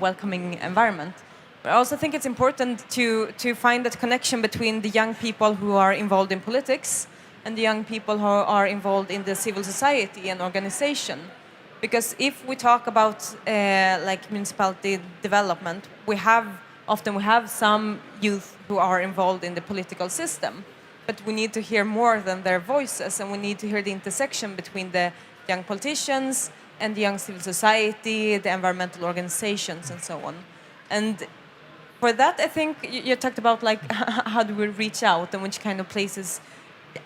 Speaker 6: welcoming environment. But I also think it's important to find that connection between the young people who are involved in politics and the young people who are involved in the civil society and organization. Because if we talk about like municipality development, often we have some youth who are involved in the political system, but we need to hear more than their voices, and we need to hear the intersection between the young politicians and the young civil society, the environmental organizations, and so on. And for that, I think you talked about like how do we reach out and which kind of places.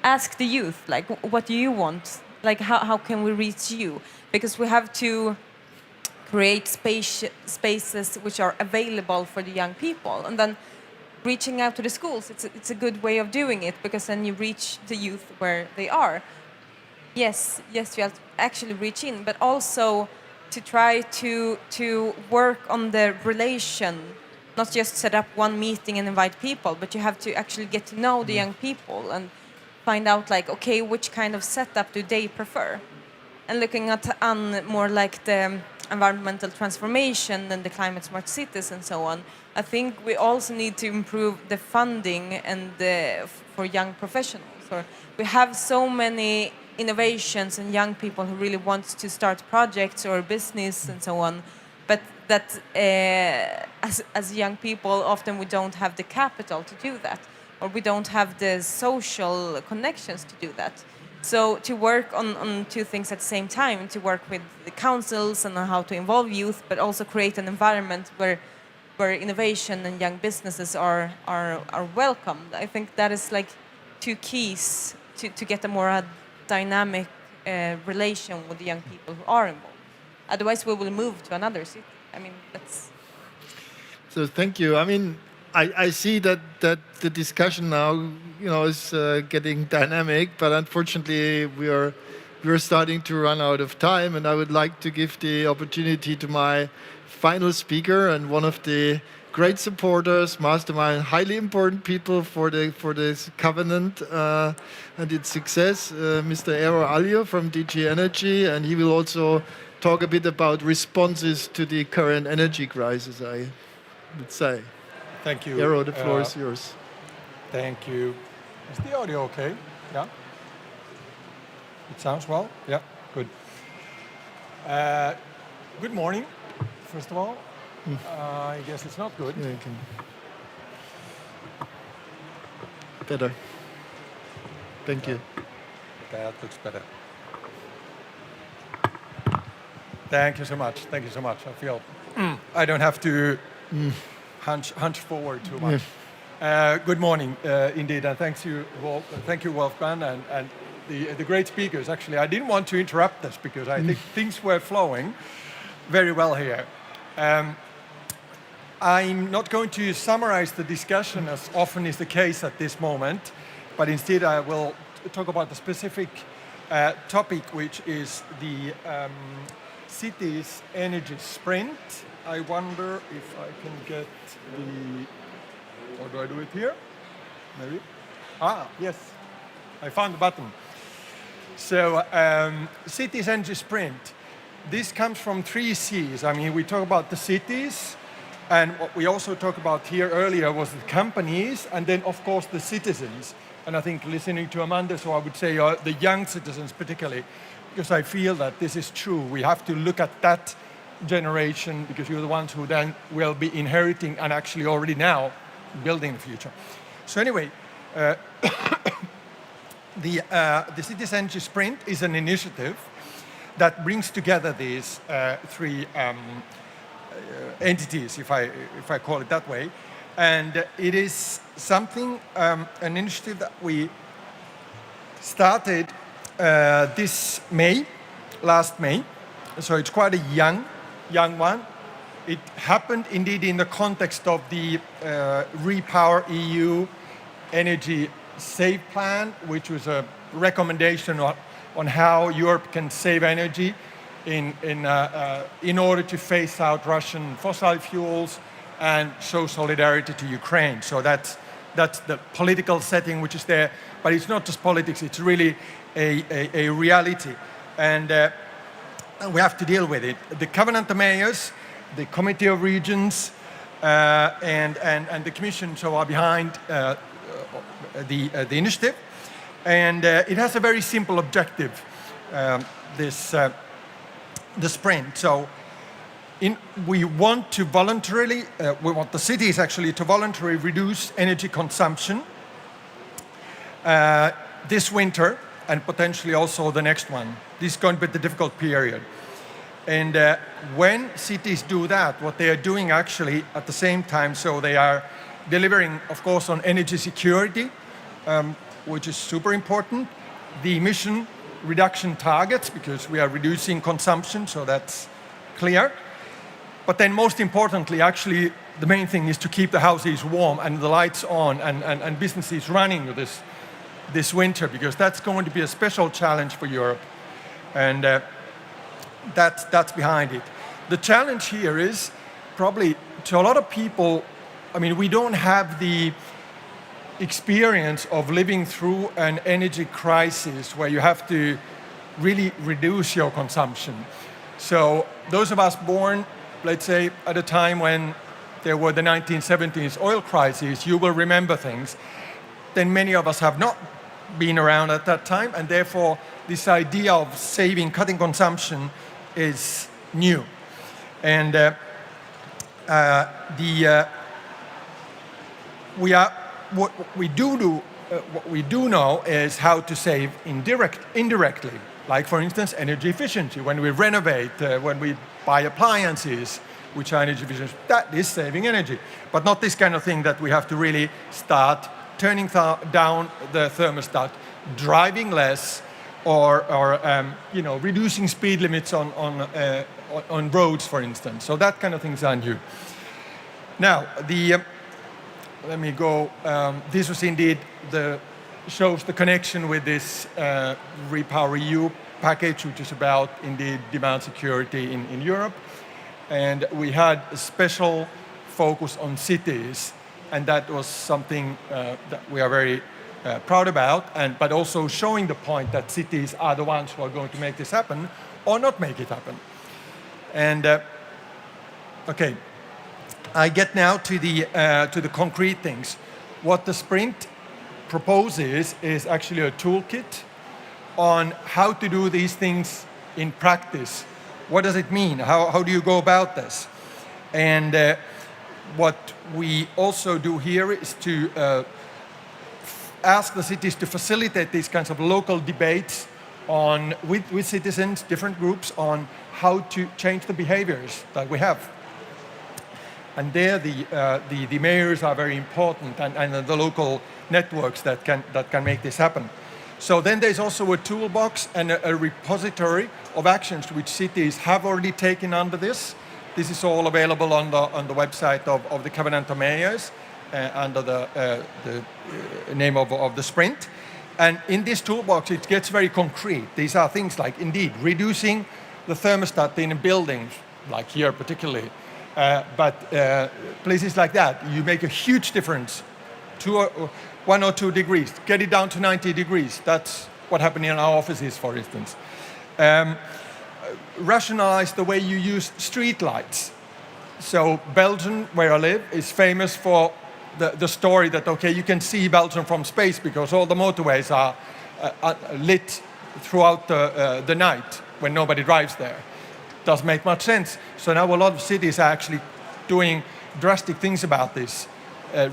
Speaker 6: Ask the youth, like, what do you want? Like, how can we reach you? Because we have to create spaces which are available for the young people, and then reaching out to the schools, it's a good way of doing it, because then you reach the youth where they are. Yes, you have to actually reach in, but also to try to work on the relation, not just set up one meeting and invite people, but you have to actually get to know the young people and find out, like, okay, which kind of setup do they prefer? And looking at more like the environmental transformation and the climate smart cities and so on, I think we also need to improve the funding and for young professionals. Or we have so many innovations and young people who really want to start projects or business and so on, but that as young people, often we don't have the capital to do that, or we don't have the social connections to do that. So to work on two things at the same time, to work with the councils and on how to involve youth, but also create an environment where innovation and young businesses are welcomed. I think that is like two keys to get a more dynamic relation with the young people who are involved. Otherwise, we will move to another city. I mean, that's...
Speaker 1: So thank you. I mean, I see that the discussion now, is getting dynamic, but unfortunately we're starting to run out of time, and I would like to give the opportunity to my final speaker and one of the great supporters, mastermind, highly important people for this covenant and its success, Mr. Eero Aljo from DG Energy, and he will also talk a bit about responses to the current energy crisis, I would say.
Speaker 7: Thank you.
Speaker 1: Eero, the floor is yours.
Speaker 7: Thank you. Is the audio okay? Yeah? It sounds well? Yeah, good. Good morning, first of all. I guess it's not good.
Speaker 1: Yeah, you can. Better. Thank you.
Speaker 7: That looks better. Thank you so much. Thank you so much. I feel I don't have to hunch forward too much. Good morning, indeed, and thank you, Wolfgang, and the great speakers. Actually, I didn't want to interrupt this because I think things were flowing very well here. I'm not going to summarize the discussion as often is the case at this moment, but instead I will talk about the specific topic, which is the city's energy sprint. I wonder if I can get the... Or do I do it here? Maybe? Yes. I found the button. So, city's energy sprint. This comes from 3 C's. I mean, we talk about the cities, and what we also talked about here earlier was the companies, and then, of course, the citizens. And I think listening to Amanda, so I would say the young citizens particularly, because I feel that this is true. We have to look at that generation, because you're the ones who then will be inheriting and actually already now building the future. So anyway, the Cities Energy Sprint is an initiative that brings together these 3 entities, if I call it that way. And it is something, an initiative that we started last May. So it's quite a young one. It happened indeed in the context of the Repower EU Energy Save Plan, which was a recommendation on how Europe can save energy. in order to phase out Russian fossil fuels and show solidarity to Ukraine. So that's the political setting which is there. But it's not just politics, it's really a reality. And we have to deal with it. The Covenant of Mayors, the Committee of Regions, and the Commission so are behind the initiative. And it has a very simple objective, the sprint. So we want to voluntarily, we want the cities actually to voluntarily reduce energy consumption this winter and potentially also the next one. This is going to be the difficult period. And when cities do that, what they are doing actually at the same time, so they are delivering, of course, on energy security, which is super important, the emission reduction targets, because we are reducing consumption, so that's clear. But then most importantly, actually, the main thing is to keep the houses warm and the lights on and businesses running this winter, because that's going to be a special challenge for Europe. And that's behind it. The challenge here is probably to a lot of people, I mean, we don't have the experience of living through an energy crisis where you have to really reduce your consumption. So those of us born, let's say, at a time when there were the 1970s oil crisis, you will remember things. Then many of us have not been around at that time, and therefore this idea of saving, cutting consumption is new. And what we do know is how to save indirectly. Like, for instance, energy efficiency. When we renovate, when we buy appliances which are energy efficient, that is saving energy. But not this kind of thing that we have to really start turning down the thermostat, driving less, or reducing speed limits on roads, for instance. So that kind of things are new. Now, let me go. This was indeed shows the connection with this Repower EU package, which is about indeed demand security in Europe. And we had a special focus on cities, and that was something that we are very proud about, but also showing the point that cities are the ones who are going to make this happen or not make it happen. And okay, I get now to the concrete things. What the sprint proposes is actually a toolkit on how to do these things in practice. What does it mean? How do you go about this? And what we also do here is to ask the cities to facilitate these kinds of local debates with citizens, different groups, on how to change the behaviors that we have. And there the mayors are very important, and the local networks that can make this happen. So then there's also a toolbox and a repository of actions which cities have already taken under this. This is all available on the website of the Covenant of Mayors under the name of the sprint. And in this toolbox, it gets very concrete. These are things like, indeed, reducing the thermostat in buildings, like here particularly, but places like that, you make a huge difference. 1 or 2 degrees, get it down to 90 degrees. That's what happened in our offices, for instance. Rationalize the way you use street lights. So Belgium, where I live, is famous for the story that, okay, you can see Belgium from space because all the motorways are lit throughout the night when nobody drives there. Doesn't make much sense. So now a lot of cities are actually doing drastic things about this,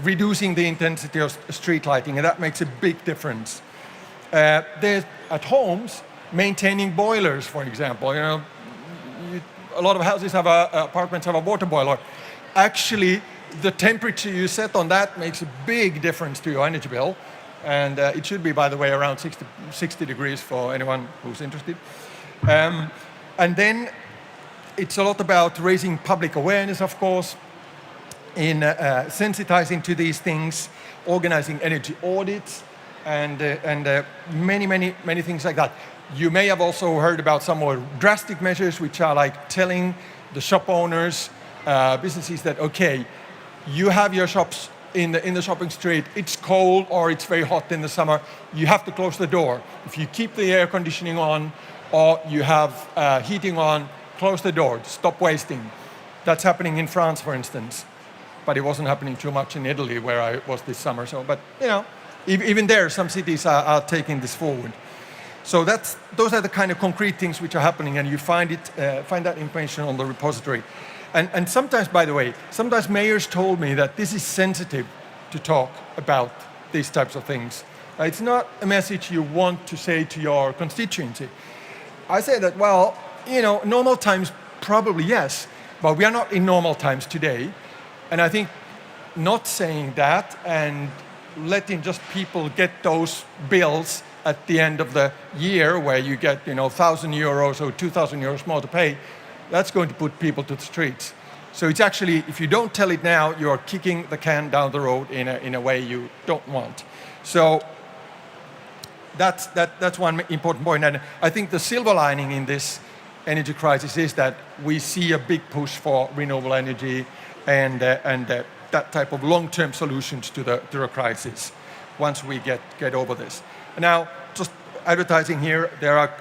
Speaker 7: reducing the intensity of street lighting, and that makes a big difference. There's at homes, maintaining boilers, for example. A lot of houses have apartments have a water boiler. Actually, the temperature you set on that makes a big difference to your energy bill, and it should be, by the way, around 60 degrees for anyone who's interested. And then it's a lot about raising public awareness, of course, in sensitizing to these things, organizing energy audits, and many things like that. You may have also heard about some more drastic measures, which are like telling the shop owners, businesses that, okay, you have your shops in the shopping street, it's cold or it's very hot in the summer, you have to close the door. If you keep the air conditioning on or you have heating on, close the door, stop wasting. That's happening in France, for instance, but it wasn't happening too much in Italy where I was this summer. So, but you know, even there, some cities are taking this forward. So those are the kind of concrete things which are happening, and you find that information on the repository. And sometimes, by the way, sometimes mayors told me that this is sensitive to talk about these types of things. It's not a message you want to say to your constituency. I say that, well, you know, normal times, probably yes, but we are not in normal times today. And I think not saying that and letting just people get those bills at the end of the year where you get, you know, 1,000 euros or 2,000 euros more to pay, that's going to put people to the streets. So it's actually, if you don't tell it now, you're kicking the can down the road in a way you don't want. So that's one important point. And I think the silver lining in this energy crisis is that we see a big push for renewable energy and that type of long-term solutions to the crisis once we get over this. Now, just advertising here, there are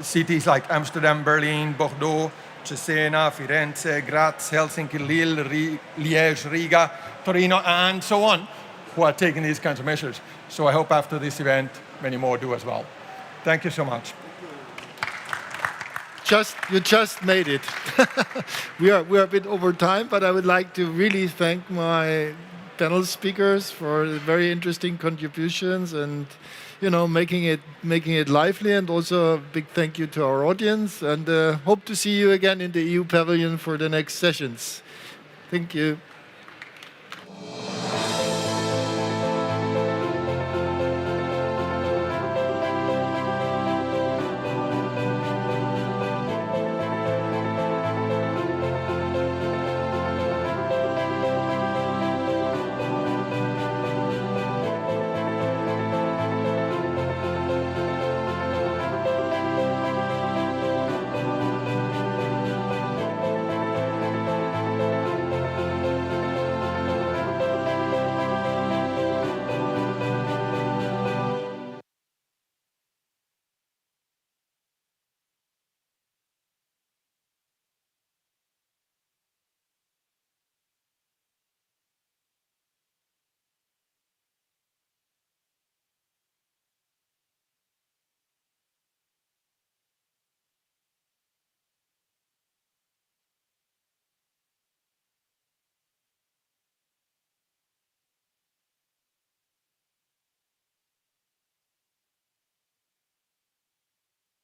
Speaker 7: cities like Amsterdam, Berlin, Bordeaux, Cesena, Firenze, Graz, Helsinki, Lille, Liège, Riga, Torino, and so on, who are taking these kinds of measures. So I hope after this event, many more do as well. Thank you so much.
Speaker 1: You just made it. we are a bit over time, but I would like to really thank my panel speakers for very interesting contributions and, you know, making it lively, and also a big thank you to our audience, and hope to see you again in the EU Pavilion for the next sessions. Thank you.